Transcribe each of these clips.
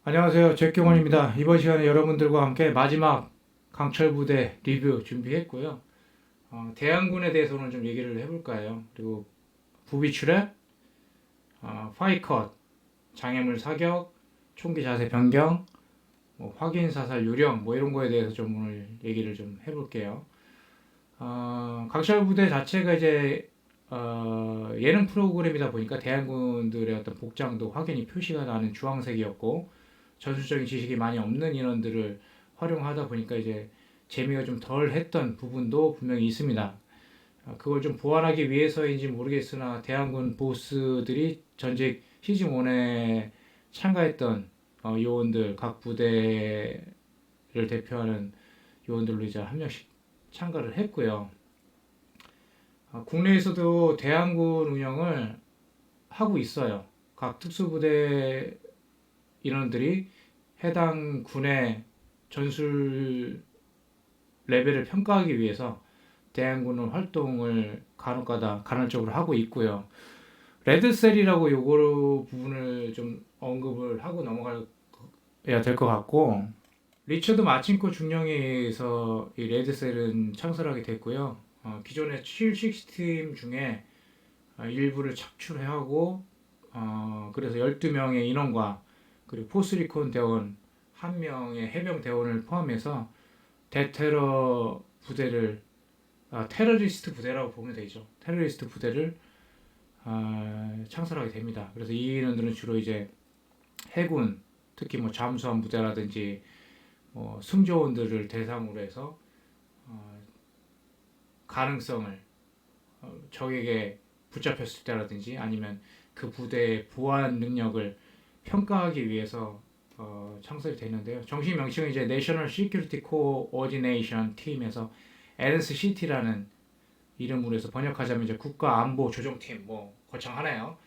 안녕하세요. 잭경원입니다. 이번 시간에 여러분들과 함께 마지막 강철부대 리뷰 준비했고요. 대항군에 대해서 오늘 좀 얘기를 해볼까 해요. 그리고 부비출해, 파이컷, 장애물 사격, 총기 자세 변경, 확인 사살 요령 이런 거에 대해서 좀 오늘 얘기를 좀 해볼게요. 강철부대 자체가 이제 예능 프로그램이다 보니까 대항군들의 어떤 복장도 확연히 표시가 나는 주황색이었고 전술적인 지식이 많이 없는 인원들을 활용하다 보니까 이제 재미가 좀 덜 했던 부분도 분명히 있습니다. 그걸 좀 보완하기 위해서인지 모르겠으나 대항군 보스들이 전직 시즌 1에 참가했던 요원들 각 부대를 대표하는 요원들로 이제 한 명씩 참가를 했고요. 국내에서도 대항군 운영을 하고 있어요. 각 특수부대 인원들이 해당 군의 전술 레벨을 평가하기 위해서 대항군은 활동을 간혹가다 간헐적으로 하고 있고요. 레드셀이라고 요거 부분을 좀 언급을 하고 넘어가야 될 것 같고, 리처드 마친코 중령에서 이 레드셀은 창설하게 됐고요. 기존의 760팀 중에 일부를 착출하고 그래서 12명의 인원과 그리고 포스리콘 대원 1명의 해병 대원을 포함해서 대테러 부대를 테러리스트 부대라고 보면 되죠. 테러리스트 부대를 창설하게 됩니다. 그래서 이 인원들은 주로 이제 해군, 특히 잠수함 부대라든지 승조원들을 대상으로 해서 가능성을 적에게 붙잡혔을 때라든지 아니면 그 부대의 보안 능력을 평가하기 위해서 창설이 되는데요. 정식 명칭은 이제 National Security Coordination Team에서 NSCT라는 이름으로 해서 번역하자면 이제 국가안보조정팀 거창하네요.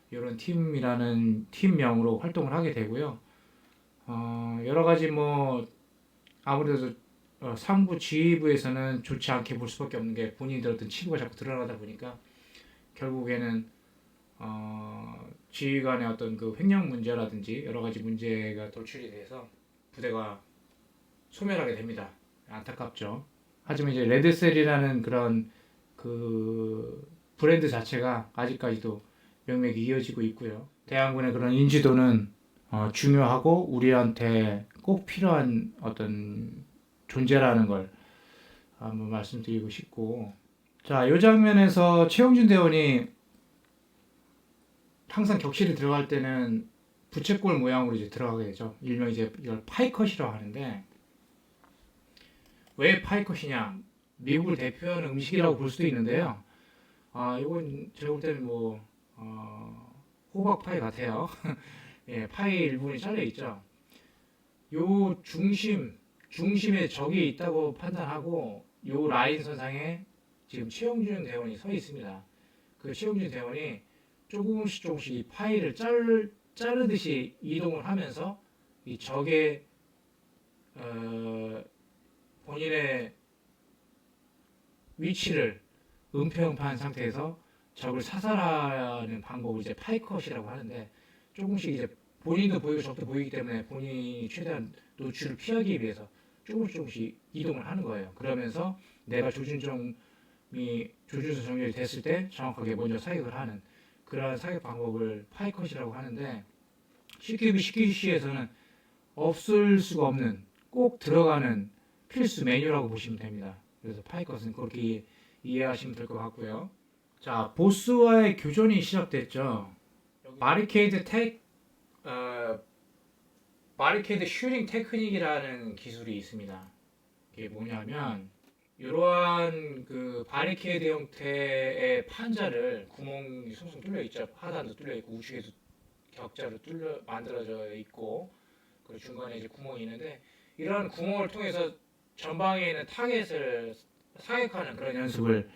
이런 팀이라는 팀명으로 활동을 하게 되고요. 여러 가지 아무래도 상부 지휘부에서는 좋지 않게 볼 수밖에 없는 게 본인들 어떤 치부가 자꾸 드러나다 보니까 결국에는 지휘관의 어떤 그 횡령 문제라든지 여러 가지 문제가 돌출이 돼서 부대가 소멸하게 됩니다. 안타깝죠. 하지만 이제 레드셀이라는 그런 그 브랜드 자체가 아직까지도 명맥이 이어지고 있고요. 대항군의 그런 인지도는 중요하고 우리한테 꼭 필요한 어떤 존재라는 걸 한번 말씀드리고 싶고, 자, 이 장면에서 최용준 대원이 항상 격실이 들어갈 때는 부채꼴 모양으로 이제 들어가게 되죠. 일명 이제 이걸 파이컷이라고 하는데, 왜 파이컷이냐? 미국을 대표하는 음식이라고 볼 수도 있는데요. 이건 제가 볼 때는 호박 파이 같아요. 예, 파이 일부분이 잘려 있죠. 요 중심에 적이 있다고 판단하고 요 라인 선상에 지금 최용준 대원이 서 있습니다. 그 최용준 대원이 조금씩 이 파일을 자르듯이 이동을 하면서 이 적의 본인의 위치를 은폐은폐한 상태에서 적을 사살하는 방법을 이제 파이컷이라고 하는데, 조금씩 이제 본인도 보이고 적도 보이기 때문에 본인이 최대한 노출을 피하기 위해서 조금씩 이동을 하는 거예요. 그러면서 내가 조준선 정렬이 됐을 때 정확하게 먼저 사격을 하는 그러한 사격 방법을 파이컷이라고 하는데, CQB-CQC에서는 없을 수가 없는 꼭 들어가는 필수 메뉴라고 보시면 됩니다. 그래서 파이컷은 그렇게 이해하시면 될 것 같고요. 자, 보스와의 교전이 시작됐죠. 바리케이드 슈팅 테크닉이라는 기술이 있습니다. 이게 뭐냐면 이러한 그 바리케이드 형태의 판자를 구멍이 숭숭 뚫려 있죠. 하단도 뚫려 있고 우측에도 격자로 만들어져 있고, 그리고 중간에 이제 구멍이 있는데, 이러한 구멍을 통해서 전방에 있는 타겟을 사격하는 그런 연습을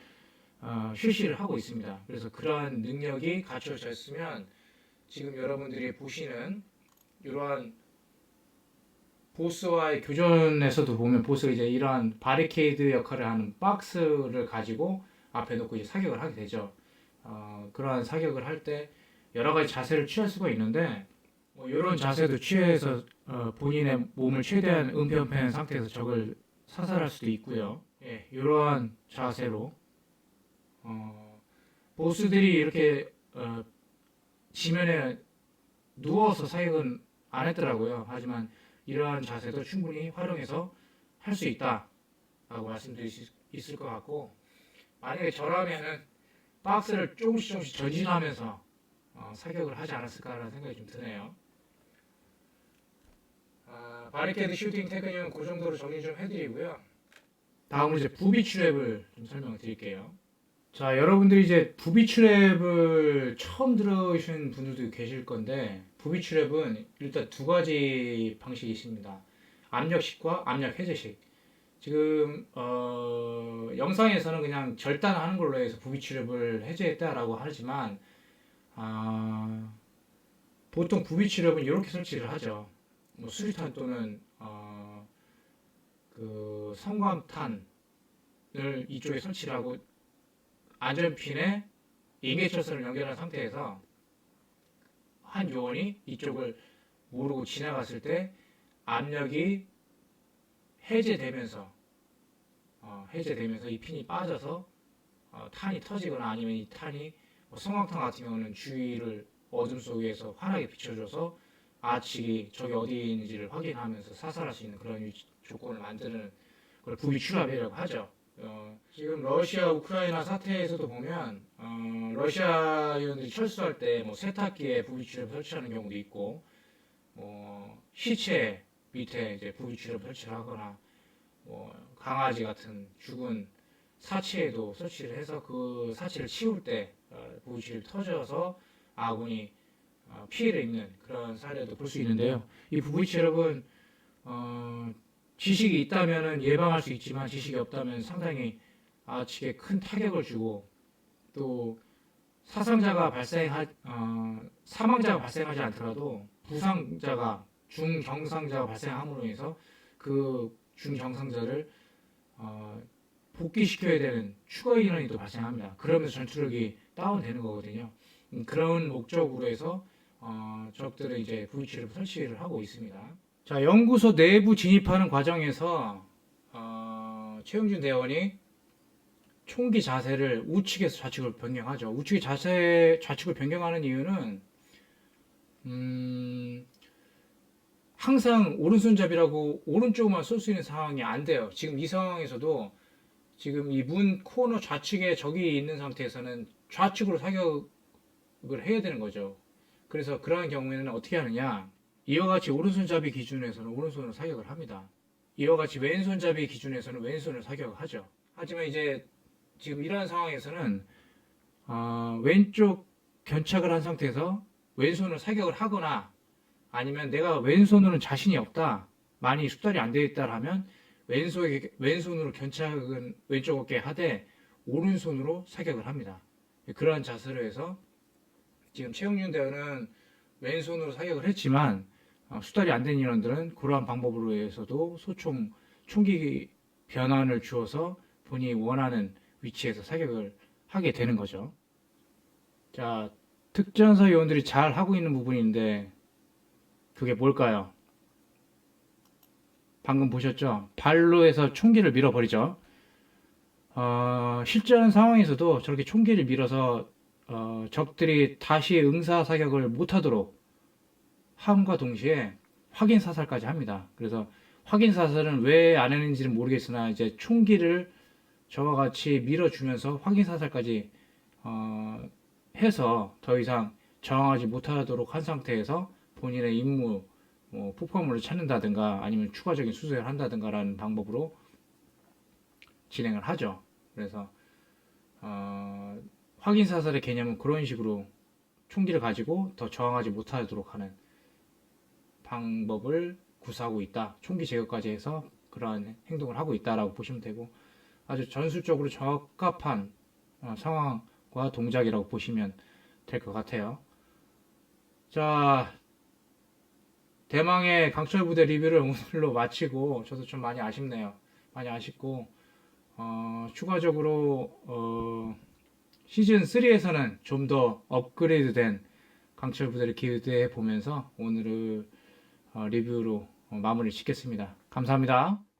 실시를 하고 있습니다. 그래서 그러한 능력이 갖춰져 있으면 지금 여러분들이 보시는 이러한 보스와의 교전에서도 보면 보스가 이제 이러한 바리케이드 역할을 하는 박스를 가지고 앞에 놓고 이제 사격을 하게 되죠. 그러한 사격을 할 때 여러 가지 자세를 취할 수가 있는데, 뭐 이런 자세도 취해서 본인의 몸을 최대한 은편패한 상태에서 적을 사살할 수도 있고요. 예, 이러한 자세로 보스들이 이렇게 지면에 누워서 사격은 안 했더라고요. 하지만 이러한 자세도 충분히 활용해서 할 수 있다라고 말씀드릴 수 있을 것 같고, 만약에 저라면은 박스를 조금씩 전진하면서 사격을 하지 않았을까라는 생각이 좀 드네요. 바리케이드 슈팅 테크닉은 그 정도로 정리 좀 해드리고요. 다음으로 이제 부비 트랩을 좀 설명을 드릴게요. 자, 여러분들이 이제 부비 트랩을 처음 들으신 분들도 계실 건데, 부비 트랩은 일단 두 가지 방식이 있습니다. 압력식과 압력 해제식. 지금 영상에서는 그냥 절단하는 걸로 해서 부비 트랩을 해제했다라고 하지만, 보통 부비 트랩은 이렇게 설치를 하죠. 뭐 수리탄 또는 그 성광탄을 이쪽에 설치를 하고 안전핀에 인계철선을 연결한 상태에서 한 요원이 이쪽을 모르고 지나갔을 때 압력이 해제되면서 이 핀이 빠져서 탄이 터지거나 아니면 이 탄이 성광탄 같은 경우는 주위를 어둠 속에서 환하게 비춰줘서 아측이 적이 어디에 있는지를 확인하면서 사살할 수 있는 그런 조건을 만드는 걸 부비 트랩이라고 하죠. 지금 러시아 우크라이나 사태에서도 보면 러시아 의원들이 철수할 때 뭐 세탁기에 부비 트랩 설치하는 경우도 있고, 뭐 시체 밑에 이제 부비 트랩 설치를 하거나, 뭐 강아지 같은 죽은 사체에도 설치를 해서 그 사체를 치울 때 부비 트랩이 터져서 아군이 피해를 입는 그런 사례도 볼 수 있는데요. 이 부비 트랩은 지식이 있다면 예방할 수 있지만 지식이 없다면 상당히 측에 큰 타격을 주고, 또 사망자가 발생하지 않더라도 부상자가 중경상자가 발생함으로 해서 그 중경상자를 복귀시켜야 되는 추가 인원이 또 발생합니다. 그러면서 전투력이 다운되는 거거든요. 그런 목적으로 해서 적들은 이제 VH를 설치를 하고 있습니다. 자, 연구소 내부 진입하는 과정에서 최용준 대원이 총기 자세를 우측에서 좌측으로 변경하죠. 우측의 좌측을 변경하는 이유는 항상 오른손잡이라고 오른쪽만 쏠 수 있는 상황이 안 돼요. 지금 이 상황에서도 지금 이 문 코너 좌측에 적이 있는 상태에서는 좌측으로 사격을 해야 되는 거죠. 그래서 그러한 경우에는 어떻게 하느냐, 이와 같이 오른손잡이 기준에서는 오른손으로 사격을 합니다. 이와 같이 왼손잡이 기준에서는 왼손으로 사격을 하죠. 하지만 이제 지금 이러한 상황에서는 왼쪽 견착을 한 상태에서 왼손으로 사격을 하거나, 아니면 내가 왼손으로는 자신이 없다, 많이 숙달이 안 되어 있다 하면 왼손으로 견착은 왼쪽 어깨에 하되 오른손으로 사격을 합니다. 그러한 자세로 해서 지금 최용준 대원은 왼손으로 사격을 했지만 숙달이 안 된 인원들은 그러한 방법으로 해서도 총기 변환을 주어서 본인이 원하는 위치에서 사격을 하게 되는 거죠. 자, 특전사 요원들이 잘 하고 있는 부분인데 그게 뭘까요? 방금 보셨죠? 발로 해서 총기를 밀어버리죠. 실전 상황에서도 저렇게 총기를 밀어서 적들이 다시 응사 사격을 못하도록 함과 동시에 확인 사살까지 합니다. 그래서 확인 사살은 왜 안 했는지는 모르겠으나 이제 총기를 저와 같이 밀어주면서 확인 사살까지 해서 더 이상 저항하지 못하도록 한 상태에서 본인의 임무, 폭발물을 찾는다든가 아니면 추가적인 수색을 한다든가라는 방법으로 진행을 하죠. 그래서 확인 사살의 개념은 그런 식으로 총기를 가지고 더 저항하지 못하도록 하는 방법을 구사하고 있다. 총기 제거까지 해서 그러한 행동을 하고 있다라고 보시면 되고, 아주 전술적으로 적합한 상황과 동작이라고 보시면 될 것 같아요. 자, 대망의 강철 부대 리뷰를 오늘로 마치고, 저도 좀 많이 아쉽네요. 많이 아쉽고, 추가적으로 시즌 3에서는 좀 더 업그레이드된 강철 부대를 기대해 보면서 오늘을 리뷰로 마무리 짓겠습니다. 감사합니다.